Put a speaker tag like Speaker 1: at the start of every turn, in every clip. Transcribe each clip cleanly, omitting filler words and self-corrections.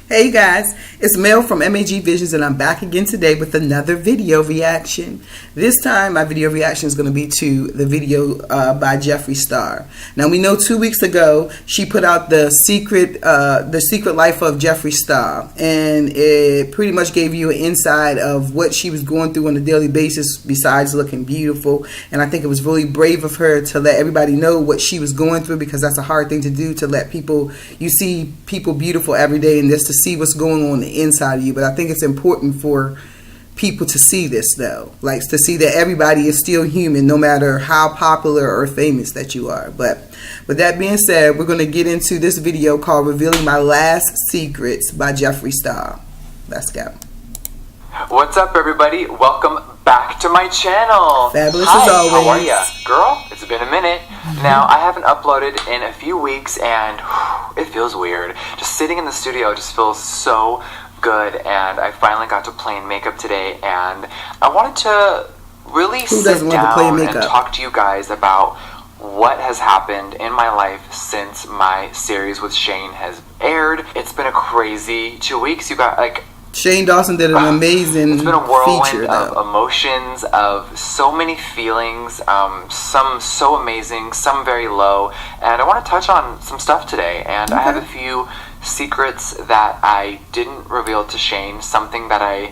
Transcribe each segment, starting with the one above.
Speaker 1: Hey guys, it's Mel from M.A.G Visions, and I'm back again today with another video reaction. This time my video reaction is going to be to the video by Jeffreestar. Now we know 2 weeks ago she put out the secret life of Jeffreestar, and it pretty much gave you an insight of what she was going through on a daily basis besides looking beautiful. And I think it was really brave of her to let everybody know what she was going through, because that's a hard thing to do, to let people, you see people beautiful every day, and just to see what's going on the inside of you. But I think it's important for people to see this, though, like to see that everybody is still human, no matter how popular or famous that you are. But with that being said, we're going to get into this video called Revealing My Last Secrets by Jeffreestar. Let's go.
Speaker 2: What's up, everybody? Welcome back to my channel.
Speaker 1: Fabulous
Speaker 2: Hi,
Speaker 1: as always.
Speaker 2: How are ya? Girl, it's been a minute. Now, I haven't uploaded in a few weeks, and it feels weird. Just sitting in the studio just feels so good, and I finally got to play in makeup today, and I wanted to really sit down and talk to you guys about what has happened in my life since my series with Shane has aired. It's been a crazy 2 weeks. You got, like,
Speaker 1: Shane Dawson did an amazing
Speaker 2: It's been a whirlwind
Speaker 1: feature,
Speaker 2: of emotions, of so many feelings, some so amazing, some very low, and I want to touch on some stuff today. And I have a few secrets that I didn't reveal to Shane, something that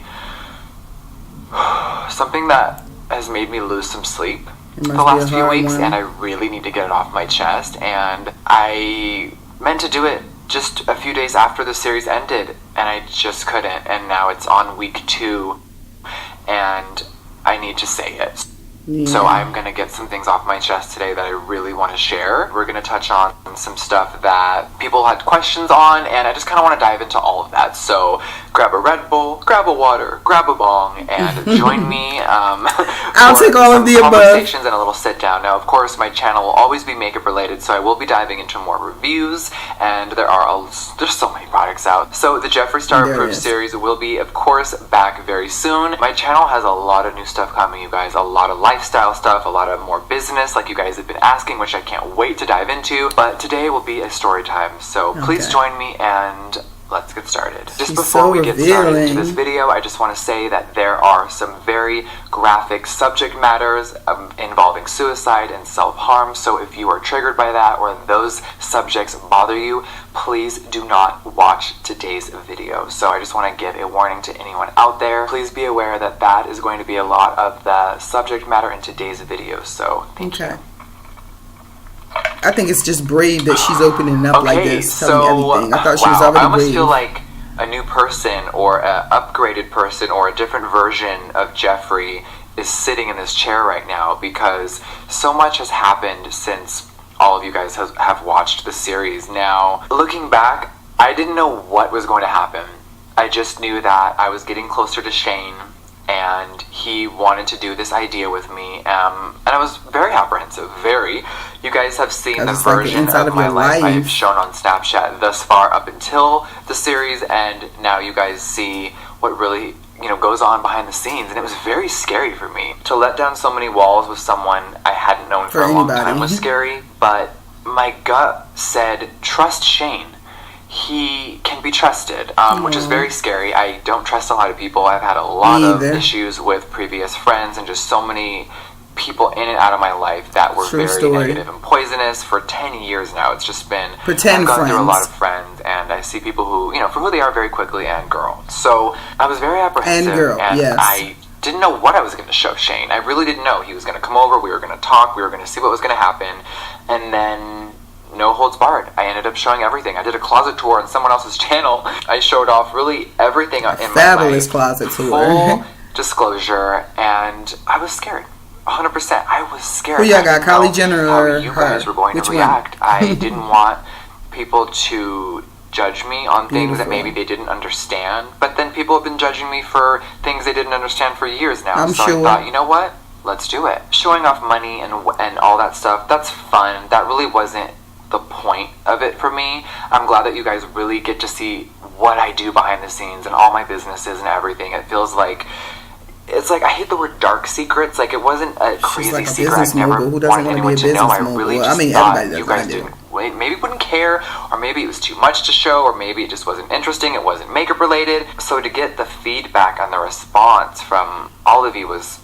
Speaker 2: has made me lose some sleep the last few weeks, and I really need to get it off my chest. And I meant to do it just a few days after the series ended, and I just couldn't, and now it's on week 2, and I need to say it. Yeah. So I'm going to get some things off my chest today that I really want to share. We're going to touch on some stuff that people had questions on, and I just kind of want to dive into all of that. So grab a Red Bull, grab a water, grab a bong, and join me.
Speaker 1: I'll take all of the above.
Speaker 2: Conversations and a little sit down. Now, of course, my channel will always be makeup related, so I will be diving into more reviews, and there's so many products out. So the Jeffreestar Approved series will be, of course, back very soon. My channel has a lot of new stuff coming, you guys. A lot of lifestyle stuff, a lot of more business, like you guys have been asking, which I can't wait to dive into. But today will be a story time, so please join me and let's get started. Just before we get started into this video, I just want to say that there are some very graphic subject matters involving suicide and self-harm, so if you are triggered by that or those subjects bother you, please do not watch today's video. So I just want to give a warning to anyone out there. Please be aware that that is going to be a lot of the subject matter in today's video, so thank you.
Speaker 1: I think it's just brave that she's opening up like this, telling everything. I thought she was already
Speaker 2: I almost
Speaker 1: brave.
Speaker 2: feel like a new person or an upgraded person or a different version of Jeffrey is sitting in this chair right now, because so much has happened since all of you guys have watched the series. Now, looking back, I didn't know what was going to happen. I just knew that I was getting closer to Shane, and he wanted to do this idea with me, and I was very apprehensive, very. You guys have seen the version of my life I've shown on Snapchat thus far up until the series, and now you guys see what really, goes on behind the scenes, and it was very scary for me. To let down so many walls with someone I hadn't known for a long time was scary, but my gut said, trust Shane. He can be trusted, which is very scary. I don't trust a lot of people. I've had a lot of issues with previous friends and just so many people in and out of my life that were very negative and poisonous for 10 years now. It's just been, I've gone through a lot of friends, and I see people who, for who they are very quickly, and girl. So I was very apprehensive, and I didn't know what I was going to show Shane. I really didn't know. He was going to come over, we were going to talk, we were going to see what was going to happen, and then no holds barred. I ended up showing everything. I did a closet tour on someone else's channel. I showed off really everything in my life.
Speaker 1: Fabulous closet tour.
Speaker 2: Full disclosure, and I was scared. 100%. I was scared.
Speaker 1: Well, yeah, I got Kylie Jenner
Speaker 2: how
Speaker 1: or
Speaker 2: you guys were going to react. I didn't want people to judge me on things that maybe they didn't understand, but then people have been judging me for things they didn't understand for years now. I thought, you know what? Let's do it. Showing off money and all that stuff, that's fun. That really wasn't the point of it for me. I'm glad that you guys really get to see what I do behind the scenes and all my businesses and everything. It feels like, it's like, I hate the word dark secrets. Like, it wasn't a crazy secret. I never wanted anyone to know. I really just thought you guys maybe wouldn't care, or maybe it was too much to show, or maybe it just wasn't interesting, it wasn't makeup related. So to get the feedback and the response from all of you was,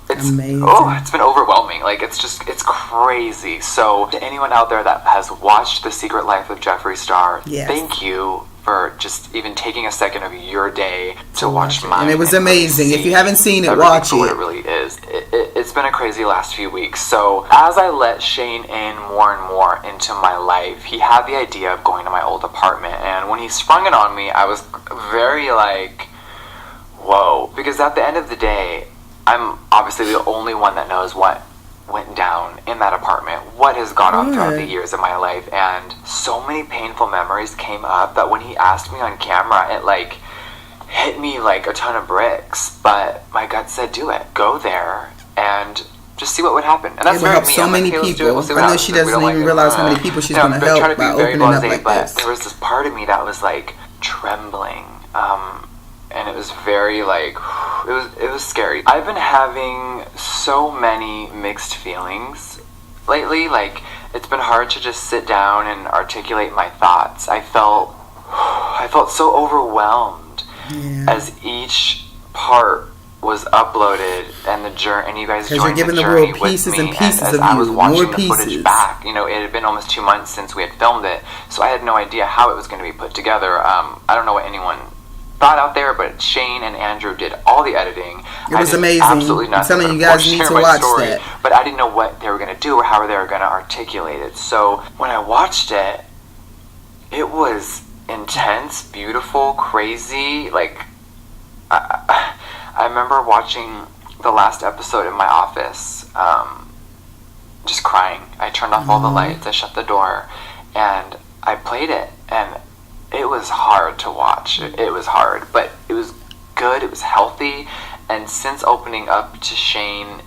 Speaker 2: it's
Speaker 1: amazing.
Speaker 2: It's been overwhelming. Like, it's crazy. So to anyone out there that has watched The Secret Life of Jeffreestar,
Speaker 1: yes,
Speaker 2: thank you for just even taking a second of your day to watch mine.
Speaker 1: And it was amazing. If you haven't seen it, watch it.
Speaker 2: What it really is. It's been a crazy last few weeks. So as I let Shane in more and more into my life, he had the idea of going to my old apartment. And when he sprung it on me, I was very like, whoa. Because at the end of the day, I'm obviously the only one that knows what went down in that apartment, what has gone on throughout the years of my life, and so many painful memories came up that when he asked me on camera, it like hit me like a ton of bricks. But my gut said, do it, go there and just see what would happen. And that's
Speaker 1: it will help so many people. I know she doesn't even realize how many people she's going to help by opening up like this.
Speaker 2: There was this part of me that was like trembling, and it was very like, it was scary. I've been having so many mixed feelings lately. Like, it's been hard to just sit down and articulate my thoughts. I felt so overwhelmed as each part was uploaded, and the journey, and you guys joined the journey with me.
Speaker 1: Pieces and pieces
Speaker 2: as
Speaker 1: of
Speaker 2: I was
Speaker 1: you,
Speaker 2: watching
Speaker 1: more
Speaker 2: the footage
Speaker 1: pieces.
Speaker 2: back, you know, it had been almost 2 months since we had filmed it, so I had no idea how it was going to be put together. I don't know what anyone thought out there, but Shane and Andrew did all the editing.
Speaker 1: It was amazing.
Speaker 2: Absolutely nothing.
Speaker 1: I'm telling you guys need to watch that.
Speaker 2: But I didn't know what they were going to do or how they were going to articulate it. So when I watched it, it was intense, beautiful, crazy. Like, I remember watching the last episode in my office, just crying. I turned off all the lights, I shut the door, and I played it, and it was hard to watch. It was hard, but it was good, it was healthy, and since opening up to Shane,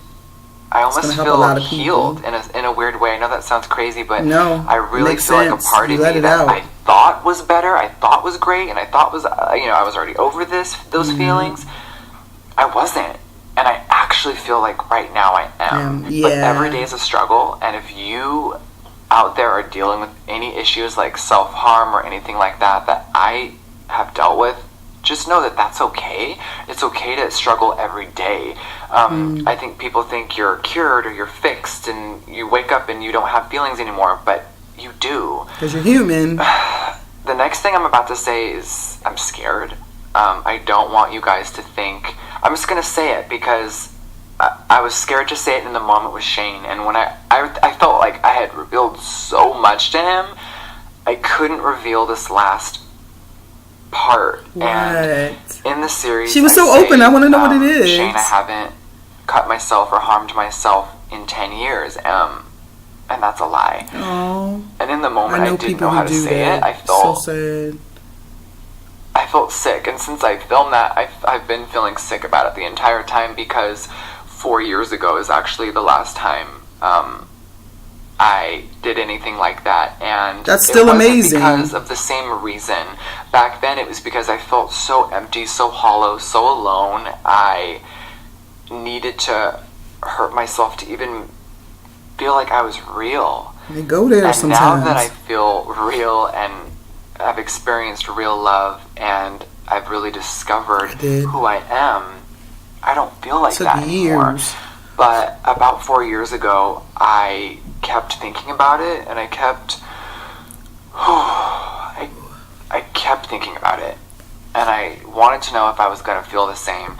Speaker 2: I almost feel healed in a weird way. I know that sounds crazy, but I really feel like a part of me that I thought was better, I thought was great, and I thought was, I was already over those feelings. I wasn't. And I actually feel like right now I am. But every day is a struggle, and if you out there are dealing with any issues like self-harm or anything like that I have dealt with, just know that that's okay. It's okay to struggle every day. I think people think you're cured or you're fixed and you wake up and you don't have feelings anymore, but you do.
Speaker 1: Because you're human.
Speaker 2: The next thing I'm about to say is I'm scared. I don't want you guys to think... I'm just going to say it because I was scared to say it in the moment with Shane, and when I felt like I had revealed so much to him, I couldn't reveal this last part.
Speaker 1: What?
Speaker 2: And in the series,
Speaker 1: she was so open. I want to know what it is.
Speaker 2: Shane, I haven't cut myself or harmed myself in 10 years, and that's a lie.
Speaker 1: Oh.
Speaker 2: And in the moment, I didn't know how to say it. I felt
Speaker 1: so sad.
Speaker 2: I felt sick, and since I filmed that, I've been feeling sick about it the entire time, because 4 years ago is actually the last time I did anything like that, and
Speaker 1: that's still amazing.
Speaker 2: Because of the same reason. Back then, it was because I felt so empty, so hollow, so alone. I needed to hurt myself to even feel like I was real.
Speaker 1: They go there
Speaker 2: and
Speaker 1: sometimes.
Speaker 2: Now that I feel real and I've experienced real love and I've really discovered who I am, I don't feel like that anymore. But about 4 years ago, I kept thinking about it, and I kept thinking about it, and I wanted to know if I was going to feel the same.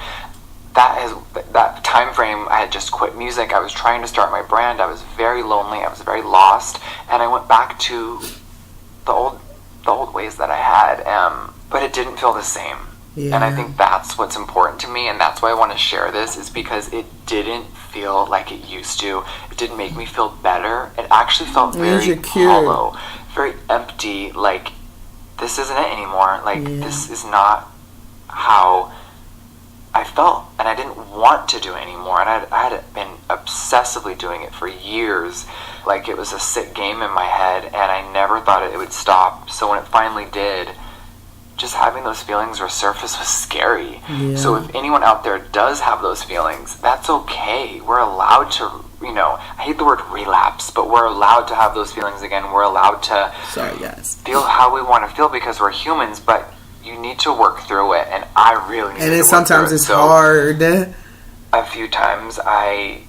Speaker 2: That time frame, I had just quit music. I was trying to start my brand. I was very lonely. I was very lost, and I went back to the old ways that I had, but it didn't feel the same. And I think that's what's important to me, and that's why I want to share this, is because it didn't feel like it used to. It didn't make me feel better. It actually felt very hollow, very empty, like this isn't it anymore. Like this is not how I felt, and I didn't want to do it anymore. And I had been obsessively doing it for years, like it was a sick game in my head, and I never thought it would stop. So when it finally did, just having those feelings resurface was scary. So if anyone out there does have those feelings, that's okay. We're allowed to, I hate the word relapse, but we're allowed to have those feelings again. We're allowed to feel how we want to feel because we're humans, but you need to work through it, and I really need to work through it. And then
Speaker 1: sometimes it's hard.
Speaker 2: A few times I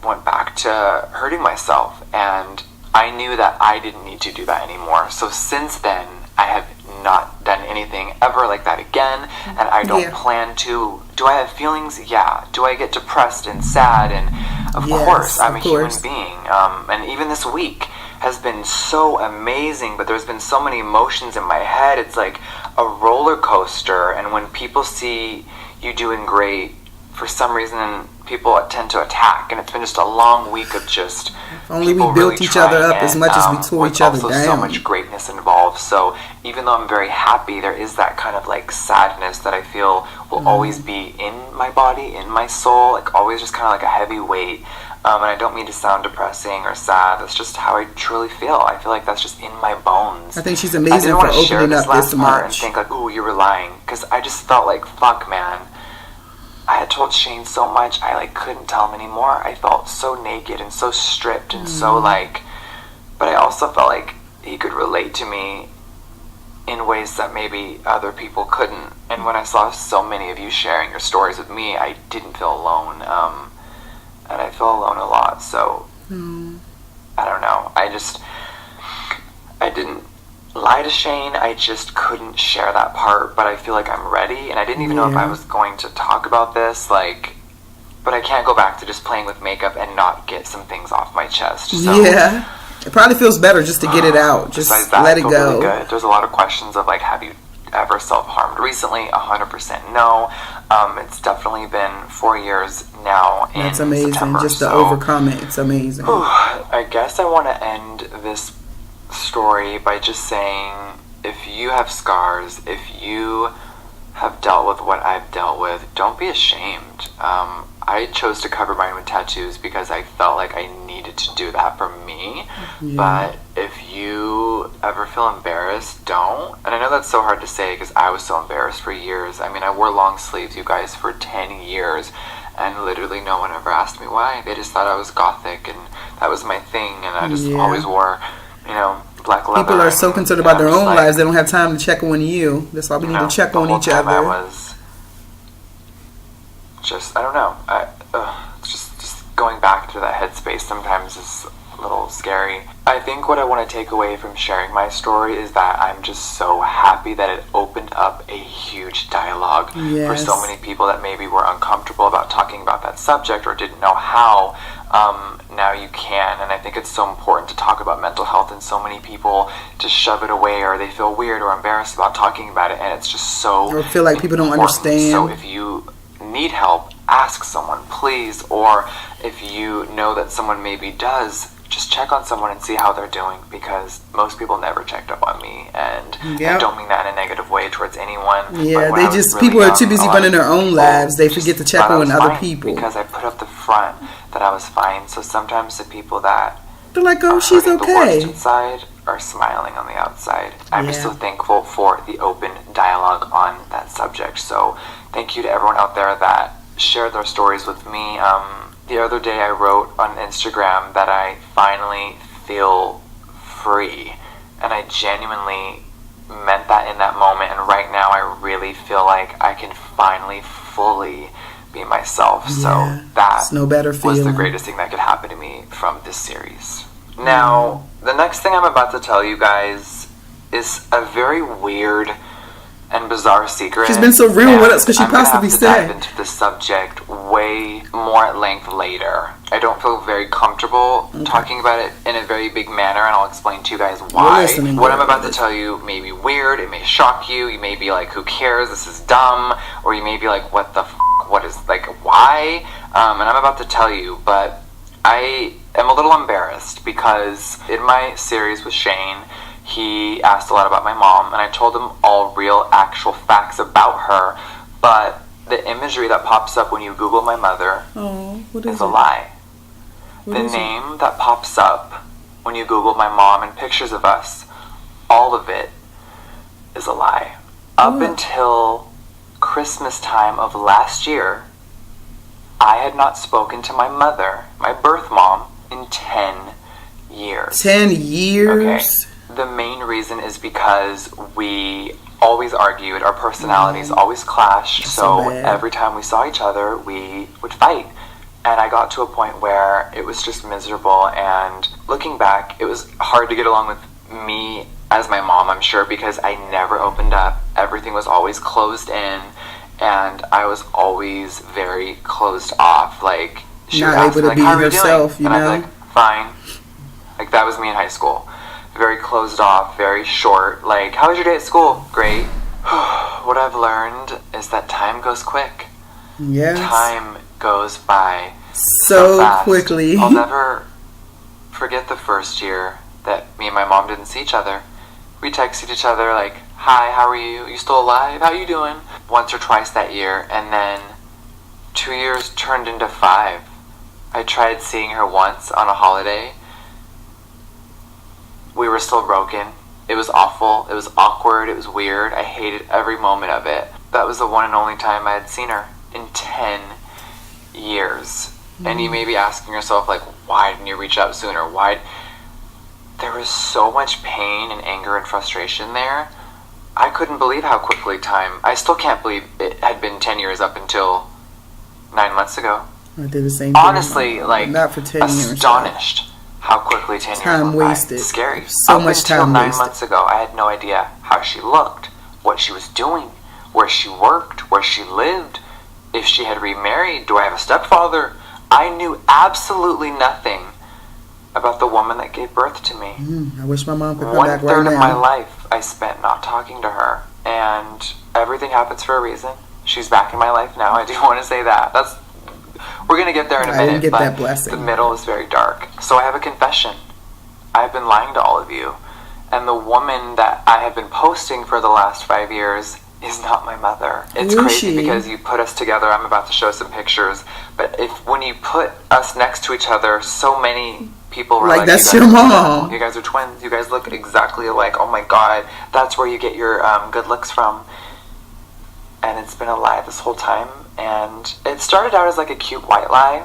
Speaker 2: went back to hurting myself, and I knew that I didn't need to do that anymore. So since then, I have not done anything ever like that again, and I don't plan to. Do I have feelings? Yeah. Do I get depressed and sad? And of course, I'm a human being. And even this week has been so amazing, but there's been so many emotions in my head. It's like a roller coaster, and when people see you doing great, for some reason people tend to attack, and it's been just a long week of just
Speaker 1: if only we built really each other up as much as we tore each other down.
Speaker 2: Also so much greatness involved. So even though I'm very happy, there is that kind of like sadness that I feel will always be in my body, in my soul, like always just kind of like a heavy weight. And I don't mean to sound depressing or sad. That's just how I truly feel. I feel like that's just in my bones.
Speaker 1: I think she's amazing for opening up this much.
Speaker 2: And think like, ooh, you were lying, because I just felt like, fuck, man. I had told Shane so much, I like couldn't tell him anymore. I felt so naked and so stripped and so like, but I also felt like he could relate to me in ways that maybe other people couldn't. And when I saw so many of you sharing your stories with me, I didn't feel alone. And I feel alone a lot. So I don't know. I didn't lie to Shane. I just couldn't share that part, but I feel like I'm ready, and I didn't even know if I was going to talk about this, like, but I can't go back to just playing with makeup and not get some things off my chest. So,
Speaker 1: yeah, it probably feels better just to get it out, just let it go.
Speaker 2: Really good. There's a lot of questions of like, have you ever self-harmed recently? 100% no. It's definitely been 4 years now.
Speaker 1: That's amazing.
Speaker 2: September,
Speaker 1: just to overcome it, it's amazing.
Speaker 2: I guess I want to end this story by just saying, if you have scars, if you have dealt with what I've dealt with, don't be ashamed. I chose to cover mine with tattoos because I felt like I needed to do that for me. But if you ever feel embarrassed, don't. And I know that's so hard to say because I was so embarrassed for years. I mean, I wore long sleeves, you guys, for 10 years, and literally no one ever asked me why. They just thought I was gothic, and that was my thing, and I just always wore, black leather.
Speaker 1: People are so concerned about their own lives, they don't have time to check on you. That's why we need to check on each other.
Speaker 2: I was just, I don't know. Just going back to that headspace sometimes is a little scary. I think what I want to take away from sharing my story is that I'm just so happy that it opened up a huge dialogue for so many people that maybe were uncomfortable about talking about that subject or didn't know how. Now you can, and I think it's so important to talk about mental health, and so many people just shove it away, or they feel weird or embarrassed about talking about it, and it's just so
Speaker 1: or feel like people don't understand.
Speaker 2: So if you need help, ask someone, please. Or if you know that someone maybe does, just check on someone and see how they're doing, because most people never checked up on me, and I don't mean that in a negative way towards anyone.
Speaker 1: Yeah, they just, really people are too busy running their own lives, they forget to check on other people.
Speaker 2: Because I put up the front that I was fine, so sometimes the people that
Speaker 1: they're like, oh, she's okay,
Speaker 2: the worst inside are smiling on the outside. I'm just so thankful for the open dialogue on that subject. So thank you to everyone out there that shared their stories with me. The other day I wrote on Instagram that I finally feel free, and I genuinely meant that in that moment, and right now I really feel like I can finally fully be myself. So that
Speaker 1: no better
Speaker 2: was the greatest thing that could happen to me from this series. Now, the next thing I'm about to tell you guys is a very weird and bizarre secret.
Speaker 1: She's been so real with us because she possibly said.
Speaker 2: I'm going to dive into the subject way more at length later. I don't feel very comfortable talking about it in a very big manner, and I'll explain to you guys why. What I'm about to tell you may be weird, it may shock you, you may be like, who cares, this is dumb, or you may be like, what the f***, what is, like, why? And I'm about to tell you, but I am a little embarrassed because in my series with Shane, he asked a lot about my mom, and I told him all real, actual facts about her, but the imagery that pops up when you Google my mother is a lie. The name that pops up when you Google my mom and pictures of us, all of it is a lie. Up until Christmas time of last year, I had not spoken to my mother, my birth mom, in 10 years.
Speaker 1: 10 years?
Speaker 2: Okay. The main reason is because we always argued. Our personalities always clashed. So every time we saw each other, we would fight. And I got to a point where it was just miserable. And looking back, it was hard to get along with me as my mom, I'm sure, because I never opened up. Everything was always closed in. And I was always very closed off. Like, she would ask me, like, how are you doing? And I'd be like, fine. Like, that was me in high school. Very closed off, very short. Like, how was your day at school? Great. What I've learned is that time goes quick.
Speaker 1: Yes.
Speaker 2: Time goes by
Speaker 1: so
Speaker 2: fast.
Speaker 1: Quickly.
Speaker 2: I'll never forget the first year that me and my mom didn't see each other. We texted each other like, hi, how are you? You still alive? How you doing? Once or twice that year, and then 2 years turned into 5. I tried seeing her once on a holiday. We were still broken. It was awful. It was awkward. It was weird. I hated every moment of it. That was the one and only time I had seen her in 10 years. And you may be asking yourself, like, why didn't you reach out sooner? Why? There was so much pain and anger and frustration there. I couldn't believe how quickly time... I still can't believe it had been 10 years up until 9 months ago.
Speaker 1: I did the same thing.
Speaker 2: Honestly, like,
Speaker 1: not for 10 years.
Speaker 2: Astonished how quickly 10 years
Speaker 1: time
Speaker 2: went
Speaker 1: wasted.
Speaker 2: by. Scary.
Speaker 1: So much time
Speaker 2: until 9
Speaker 1: wasted.
Speaker 2: months ago, I had no idea how she looked, what she was doing, where she worked, where she lived, if she had remarried, do I have a stepfather? I knew absolutely nothing about the woman that gave birth to me.
Speaker 1: I wish my mom could come back right now.
Speaker 2: 1/3 of my life I spent not talking to her, and everything happens for a reason. She's back in my life now. I do want to say that. We're going to get there in a minute,
Speaker 1: get
Speaker 2: but
Speaker 1: that blessing.
Speaker 2: The middle is very dark. So I have a confession. I've been lying to all of you, and the woman that I have been posting for the last 5 years is not my mother. It's crazy because you put us together. I'm about to show some pictures, but when you put us next to each other, so many people were like,
Speaker 1: that's your mom.
Speaker 2: You guys are twins. You guys look exactly alike. Oh my God, that's where you get your good looks from. And it's been a lie this whole time. And it started out as like a cute white lie.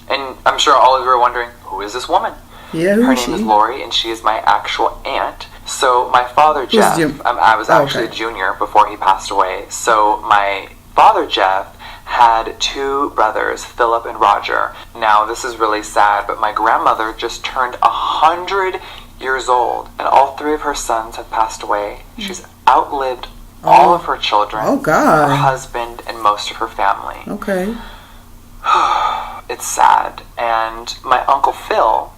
Speaker 2: And I'm sure all of you are wondering, who is this woman?
Speaker 1: Yeah,
Speaker 2: Her name is Lori, and she is my actual aunt. So my father, Jeff, I was actually a junior before he passed away. So my father, Jeff, had 2 brothers, Philip and Roger. Now, this is really sad, but my grandmother just turned 100 years old, and all 3 of her sons have passed away. She's outlived all of her children, her husband, and most of her family.
Speaker 1: Okay.
Speaker 2: It's sad. And my Uncle Phil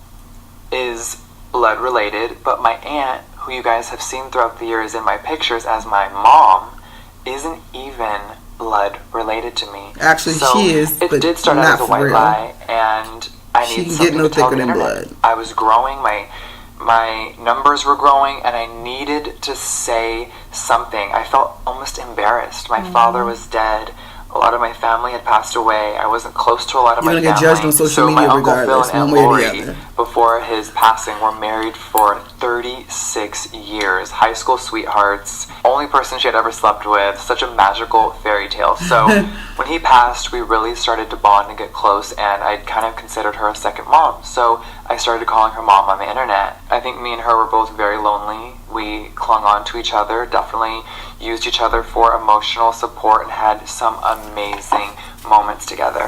Speaker 2: is blood related, but my aunt, who you guys have seen throughout the years in my pictures as my mom, isn't even blood related to me.
Speaker 1: Actually,
Speaker 2: so
Speaker 1: she is,
Speaker 2: it
Speaker 1: but
Speaker 2: did start out as a white lie, and I
Speaker 1: she
Speaker 2: need
Speaker 1: can
Speaker 2: something
Speaker 1: get no
Speaker 2: to tell
Speaker 1: thicker
Speaker 2: the
Speaker 1: than
Speaker 2: internet.
Speaker 1: blood.
Speaker 2: I was growing, my numbers were growing, and I needed to say something. I felt almost embarrassed. My father was dead. A lot of my family had passed away. I wasn't close to a lot of my family.
Speaker 1: You're gonna get judged on social media
Speaker 2: my Uncle
Speaker 1: regardless,
Speaker 2: Phil and
Speaker 1: one way or
Speaker 2: Lori,
Speaker 1: the other.
Speaker 2: before his passing, were married for 36 years. High school sweethearts. Only person she had ever slept with. Such a magical fairy tale. So when he passed, we really started to bond and get close, and I kind of considered her a second mom. So I started calling her mom on the internet. I think me and her were both very lonely. We clung on to each other, definitely used each other for emotional support, and had some amazing moments together.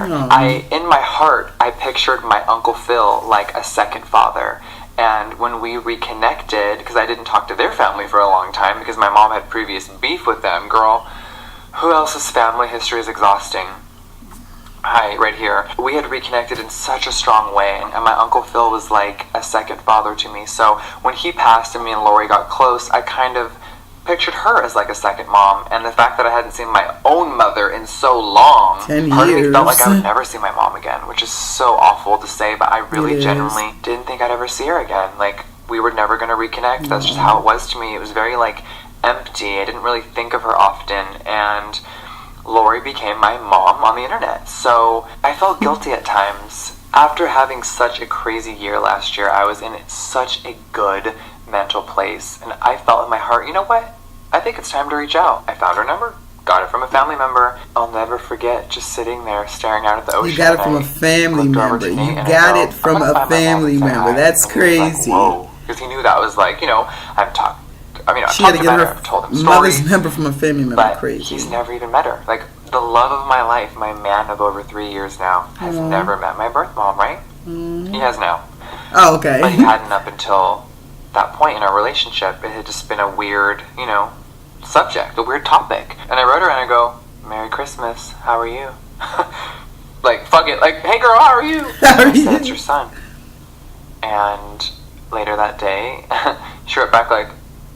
Speaker 2: In my heart, I pictured my Uncle Phil like a second father. And when we reconnected, because I didn't talk to their family for a long time because my mom had previous beef with them, girl, who else's family history is exhausting? Hi, right here. We had reconnected in such a strong way, and my Uncle Phil was like a second father to me. So when he passed and me and Lori got close, I kind of pictured her as like a second mom, and the fact that I hadn't seen my own mother in so long,
Speaker 1: 10
Speaker 2: part of me
Speaker 1: years.
Speaker 2: felt like I would never see my mom again, which is so awful to say, but I really genuinely didn't think I'd ever see her again. Like, we were never going to reconnect. That's just how it was to me. It was very like empty. I didn't really think of her often, and Lori became my mom on the internet. So I felt guilty at times. After having such a crazy year last year, I was in such a good mental place, and I felt in my heart, you know what? I think it's time to reach out. I found her number, Got it from a family member. I'll never forget just sitting there staring out at the ocean.
Speaker 1: You got it from a family member. You got it from a family member. That's crazy.
Speaker 2: Whoa. Because he knew that was like, I've talked.
Speaker 1: She had to get her
Speaker 2: told him stories,
Speaker 1: mother's number from a family member.
Speaker 2: but
Speaker 1: Crazy.
Speaker 2: He's never even met her. Like, the love of my life, my man of over 3 years now, has never met my birth mom, right? He has now.
Speaker 1: Oh, okay.
Speaker 2: But he hadn't up until that point in our relationship. It had just been a weird, subject, a weird topic. And I wrote her and I go, Merry Christmas, how are you? Like, fuck it, like, hey girl, how are you? I said, it's your son. And later that day, she wrote back like,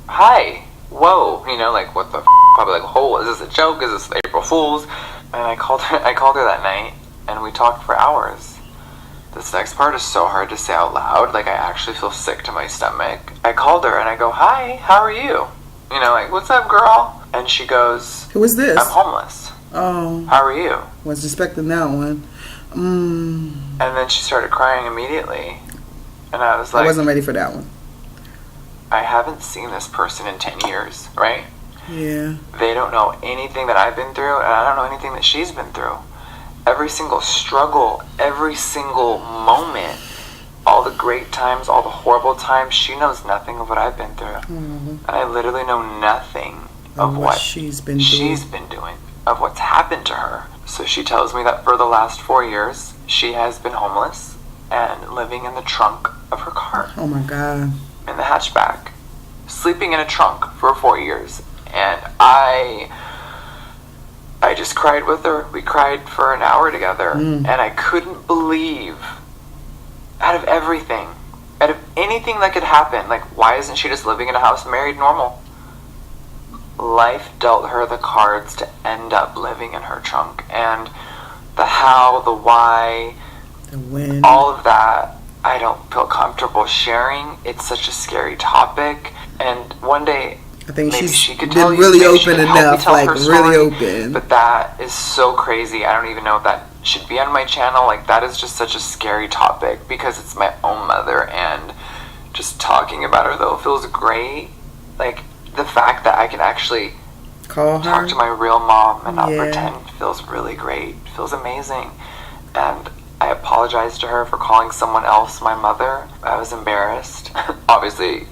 Speaker 2: hi, whoa, like, what the f***? Probably like, oh, is this a joke? Is this April Fool's? And I called her that night, and we talked for hours. This next part is so hard to say out loud, like, I actually feel sick to my stomach. I called her, and I go, hi, how are you? Like, what's up, girl? And she goes,
Speaker 1: who is this?
Speaker 2: I'm homeless.
Speaker 1: Oh.
Speaker 2: How are you?
Speaker 1: Was expecting that one.
Speaker 2: And then she started crying immediately. And I was like,
Speaker 1: I wasn't ready for that one.
Speaker 2: I haven't seen this person in 10 years, right?
Speaker 1: Yeah.
Speaker 2: They don't know anything that I've been through, and I don't know anything that she's been through. Every single struggle, every single moment, all the great times, all the horrible times, she knows nothing of what I've been through. And I literally know nothing of what she's been doing, of what's happened to her. So she tells me that for the last 4 years, she has been homeless and living in the trunk of her car.
Speaker 1: Oh my God.
Speaker 2: In the hatchback, sleeping in a trunk for 4 years. And I just cried with her. We cried for an hour together, and I couldn't believe, out of everything, out of anything that could happen, like, why isn't she just living in a house, married, normal? Life dealt her the cards to end up living in her trunk, and the how, the why,
Speaker 1: the when,
Speaker 2: all of that, I don't feel comfortable sharing. It's such a scary topic, and one day,
Speaker 1: I think
Speaker 2: maybe
Speaker 1: she's
Speaker 2: she could
Speaker 1: been
Speaker 2: tell you,
Speaker 1: really
Speaker 2: maybe she
Speaker 1: open
Speaker 2: could help me
Speaker 1: enough,
Speaker 2: tell
Speaker 1: like
Speaker 2: her
Speaker 1: really
Speaker 2: story,
Speaker 1: open.
Speaker 2: But that is so crazy. I don't even know if that should be on my channel. Like, that is just such a scary topic because it's my own mother, and just talking about her though feels great. Like, the fact that I can actually talk to my real mom and not pretend feels really great. Feels amazing. And I apologized to her for calling someone else my mother. I was embarrassed. Obviously,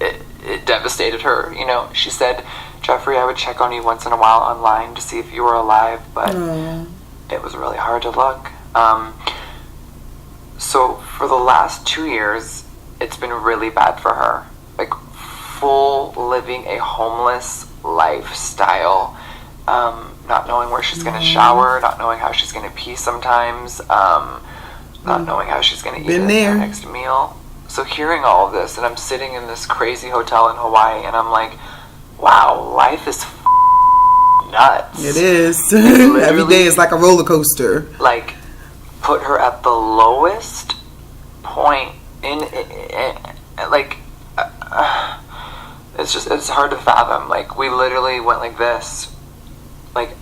Speaker 2: it devastated her. She said, Jeffrey, I would check on you once in a while online to see if you were alive, but it was really hard to look. So for the last 2 years, it's been really bad for her. Like, full living a homeless lifestyle. Not knowing where she's going to shower, not knowing how she's going to pee sometimes, not knowing how she's going to eat her next meal. So hearing all of this, and I'm sitting in this crazy hotel in Hawaii, and I'm like, wow, life is nuts.
Speaker 1: It is. Every day is like a roller coaster.
Speaker 2: Like, put her at the lowest point it's hard to fathom. Like, we literally went like this. Like,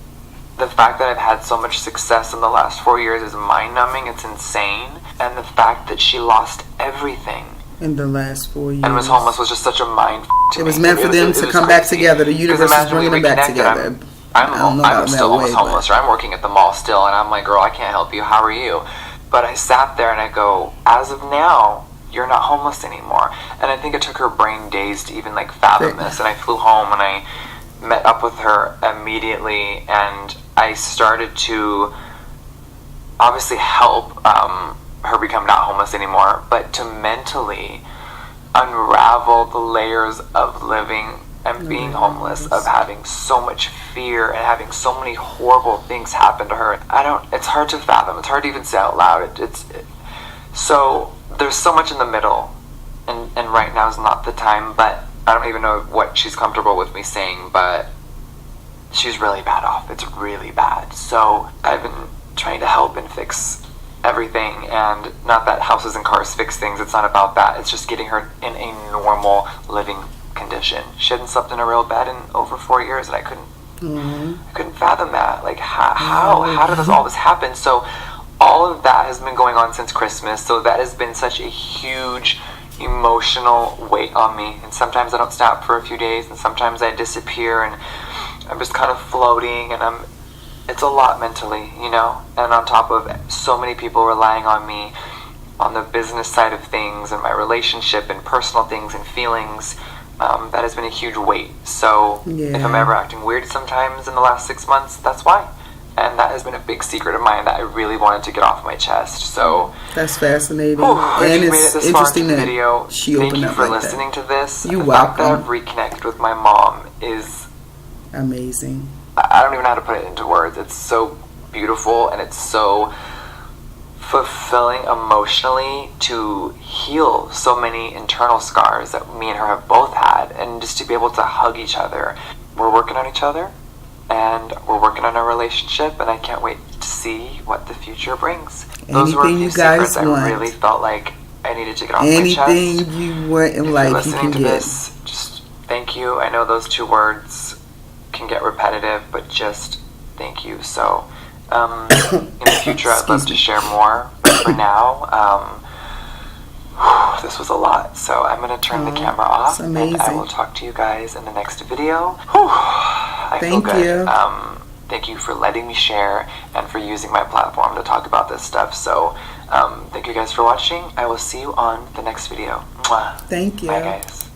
Speaker 2: the fact that I've had so much success in the last 4 years is mind-numbing. It's insane. And the fact that she lost everything
Speaker 1: in the last 4 years
Speaker 2: and was homeless was just such a mind to
Speaker 1: me. It was
Speaker 2: me.
Speaker 1: meant for them to come back together. The universe is bringing them back together.
Speaker 2: I'm still almost homeless, or I'm working at the mall still, and I'm like, girl, I can't help you. How are you? But I sat there and I go, as of now, you're not homeless anymore. And I think it took her brain days to even like fathom this. And I flew home and I met up with her immediately, and I started to obviously help her become not homeless anymore, but to mentally unravel the layers of living and being homeless, of having so much fear and having so many horrible things happen to her. It's hard to fathom. It's hard to even say out loud. So there's so much in the middle, and right now is not the time, but I don't even know what she's comfortable with me saying, but she's really bad off. It's really bad. So I've been trying to help and fix everything, and not that houses and cars fix things. It's not about that. It's just getting her in a normal living condition. She hadn't slept in a real bed in over 4 years, and I couldn't fathom that. Like, how does all this happen? So all of that has been going on since Christmas. So that has been such a huge emotional weight on me. And sometimes I don't stop for a few days, and sometimes I disappear, and I'm just kind of floating, and it's a lot mentally, you know, and on top of so many people relying on me on the business side of things and my relationship and personal things and feelings, that has been a huge weight. So if I'm ever acting weird sometimes in the last 6 months, that's why. And that has been a big secret of mine that I really wanted to get off my chest. So
Speaker 1: that's fascinating.
Speaker 2: And it's interesting that
Speaker 1: video.
Speaker 2: Thank you for listening to this.
Speaker 1: You're
Speaker 2: the
Speaker 1: welcome.
Speaker 2: fact that I've reconnected with my mom is
Speaker 1: amazing.
Speaker 2: I don't even know how to put it into words. It's so beautiful, and it's so fulfilling emotionally to heal so many internal scars that me and her have both had, and just to be able to hug each other. We're working on each other, and we're working on our relationship, and I can't wait to see what the future brings. Those were a few secrets I really felt like I needed to get off my chest.
Speaker 1: Anything you want in life, you can get.
Speaker 2: This, just thank you. I know those 2 words can get repetitive, but just thank you. So in the future, I'd love to share more, but for now, this was a lot. So I'm going to turn the camera off, and I will talk to you guys in the next video. I feel good. Thank you for letting me share and for using my platform to talk about this stuff. So thank you guys for watching. I will see you on the next video. Mwah.
Speaker 1: Thank you.
Speaker 2: Bye, guys.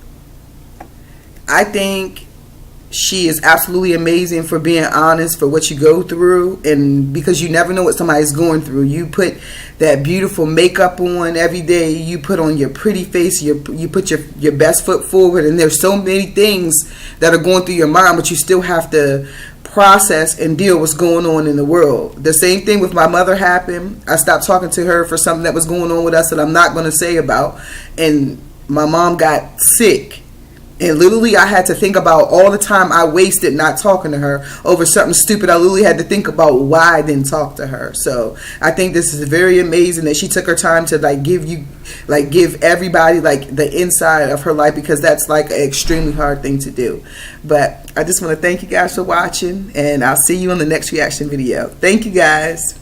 Speaker 1: I think she is absolutely amazing for being honest for what you go through, and because you never know what somebody's going through. You put that beautiful makeup on every day, you put on your pretty face, you put your best foot forward, and there's so many things that are going through your mind, but you still have to process and deal with what's going on in the world. The same thing with my mother happened. I stopped talking to her for something that was going on with us that I'm not going to say about, and my mom got sick. And literally, I had to think about all the time I wasted not talking to her over something stupid. I literally had to think about why I didn't talk to her. So I think this is very amazing that she took her time to give everybody the inside of her life, because that's an extremely hard thing to do. But I just want to thank you guys for watching, and I'll see you on the next reaction video. Thank you guys.